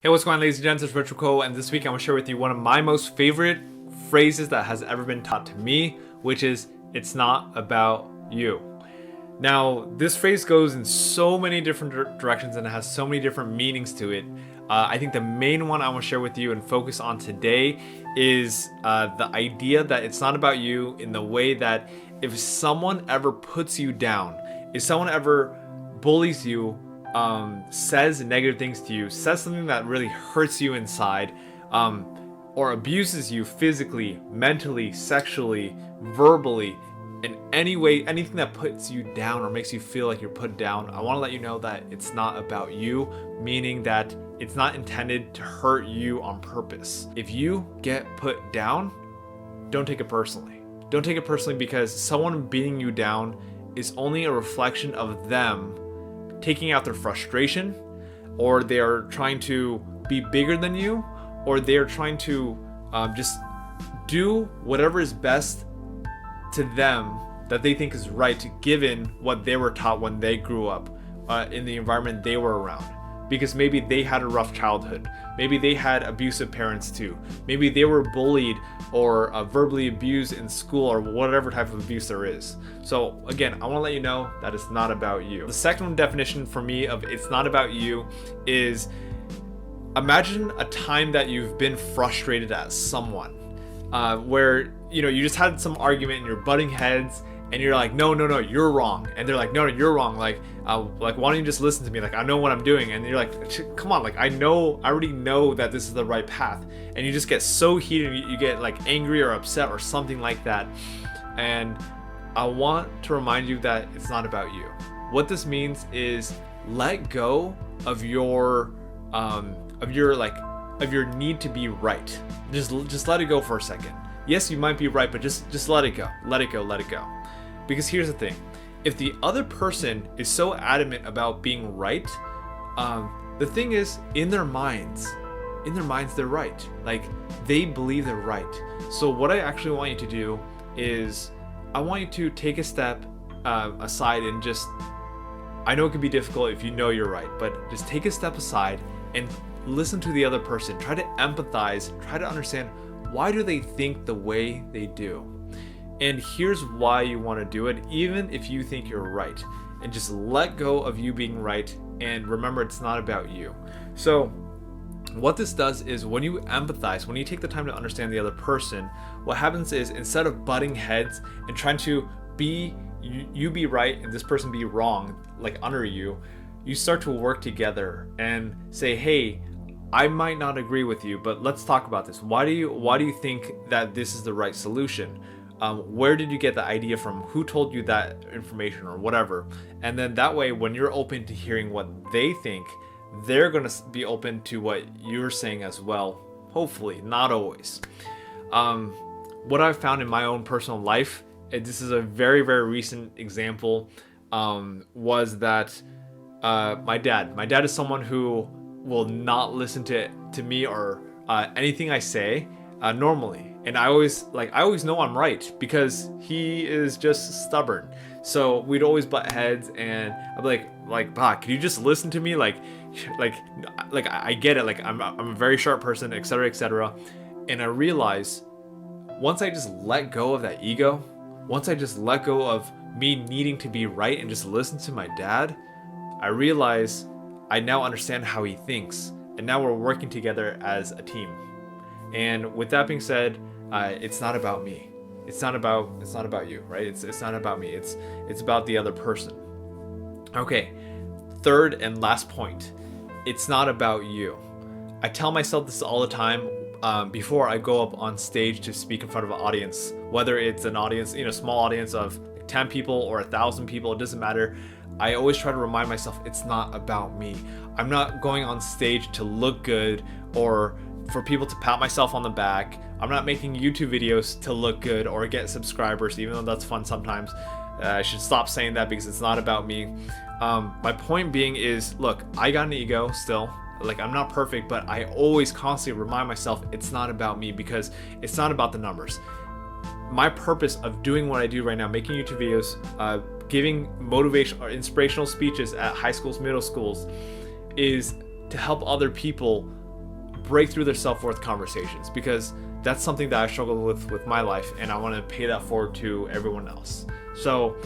Hey, what's going on, ladies and gents? It's Richard Cole, and this week I'm going to share with you one of my most favorite phrases that has ever been taught to me, which is, it's not about you. Now, this phrase goes in so many different directions and it has so many different meanings to it. I think the main one I want to share with you and focus on today is the idea that it's not about you, in the way that if someone ever puts you down, if someone ever bullies you, says negative things to you, says something that really hurts you inside, or abuses you physically, mentally, sexually, verbally, in any way, anything that puts you down or makes you feel like you're put down, I want to let you know that it's not about you, meaning that it's not intended to hurt you on purpose. If you get put down, don't take it personally. Don't take it personally, because someone beating you down is only a reflection of them taking out their frustration, or they're trying to be bigger than you, or they're trying to just do whatever is best to them that they think is right, given what they were taught when they grew up in the environment they were around. Because maybe they had a rough childhood, maybe they had abusive parents too, maybe they were bullied or verbally abused in school, or whatever type of abuse there is. So again, I want to let you know that it's not about you. The second definition for me of it's not about you is, imagine a time that you've been frustrated at someone, where you just had some argument and you're butting heads, and you're like, no, you're wrong, and they're like, no, you're wrong, like why don't you just listen to me, like I know what I'm doing, and you're like, come on, like I already know that this is the right path, and you just get so heated, you get like angry or upset or something like that. And I want to remind you that it's not about you. What this means is, let go of your need to be right. Just let it go for a second. Yes, you might be right, but just let it go. Let it go. Because here's the thing. If the other person is so adamant about being right, the thing is, in their minds they're right. Like, they believe they're right. So what I actually want you to do is, I want you to take a step aside and just, I know it can be difficult if you know you're right, but just take a step aside and listen to the other person. Try to empathize, try to understand, why do they think the way they do? And here's why you want to do it, even if you think you're right. And just let go of you being right, and remember, it's not about you. So what this does is, when you empathize, when you take the time to understand the other person, what happens is, instead of butting heads and trying to be you be right and this person be wrong, like under you start to work together and say, hey, I might not agree with you, but let's talk about this. Why do you think that this is the right solution? Where did you get the idea from? Who told you that information, or whatever? And then that way, when you're open to hearing what they think, they're going to be open to what you're saying as well. Hopefully, not always. What I've found in my own personal life, and this is a very, very recent example, was that my dad is someone who will not listen to me or anything I say normally. And I always know I'm right, because he is just stubborn. So we'd always butt heads, and I'd be like, "Bah, can you just listen to me? Like I get it. Like I'm a very sharp person, etc., etc." And I realize, once I just let go of that ego, once I just let go of me needing to be right and just listen to my dad, I realize I now understand how he thinks, and now we're working together as a team. And with that being said, it's not about me. It's not about you, right? It's not about me. It's about the other person. Okay, third and last point. It's not about you. I tell myself this all the time before I go up on stage to speak in front of an audience, whether it's an audience, small audience of 10 people or 1,000 people, it doesn't matter. I always try to remind myself, it's not about me. I'm not going on stage to look good or for people to pat myself on the back. I'm not making YouTube videos to look good or get subscribers, even though that's fun sometimes. I should stop saying that, because it's not about me. My point being is, look, I got an ego still. Like, I'm not perfect, but I always constantly remind myself it's not about me, because it's not about the numbers. My purpose of doing what I do right now, making YouTube videos, giving motivation or inspirational speeches at high schools, middle schools, is to help other people break through their self-worth conversations, because that's something that I struggle with my life, and I want to pay that forward to everyone else. So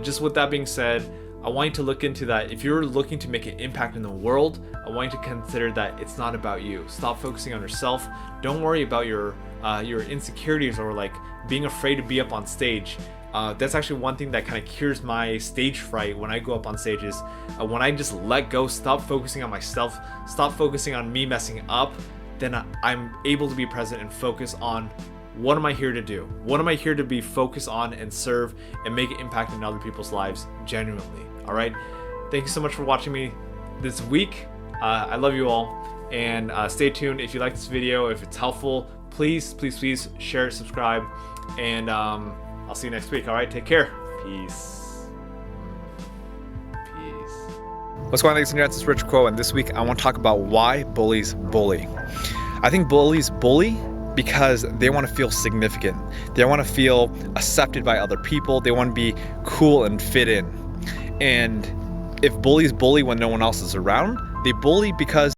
just with that being said, I want you to look into that. If you're looking to make an impact in the world, I want you to consider that it's not about you. Stop focusing on yourself. Don't worry about your insecurities or like being afraid to be up on stage. That's actually one thing that kind of cures my stage fright when I go up on stages. When I just let go, stop focusing on myself, stop focusing on me messing up, then I'm able to be present and focus on what am I here to do? What am I here to be focused on and serve and make an impact in other people's lives genuinely? All right. Thank you so much for watching me this week. I love you all, and stay tuned. If you like this video, if it's helpful, please share it, subscribe, and I'll see you next week. All right. Take care. Peace. What's going on, ladies and gents? It's Rich Quo, and this week I want to talk about why bullies bully. I think bullies bully because they want to feel significant. They want to feel accepted by other people. They want to be cool and fit in. And if bullies bully when no one else is around, they bully because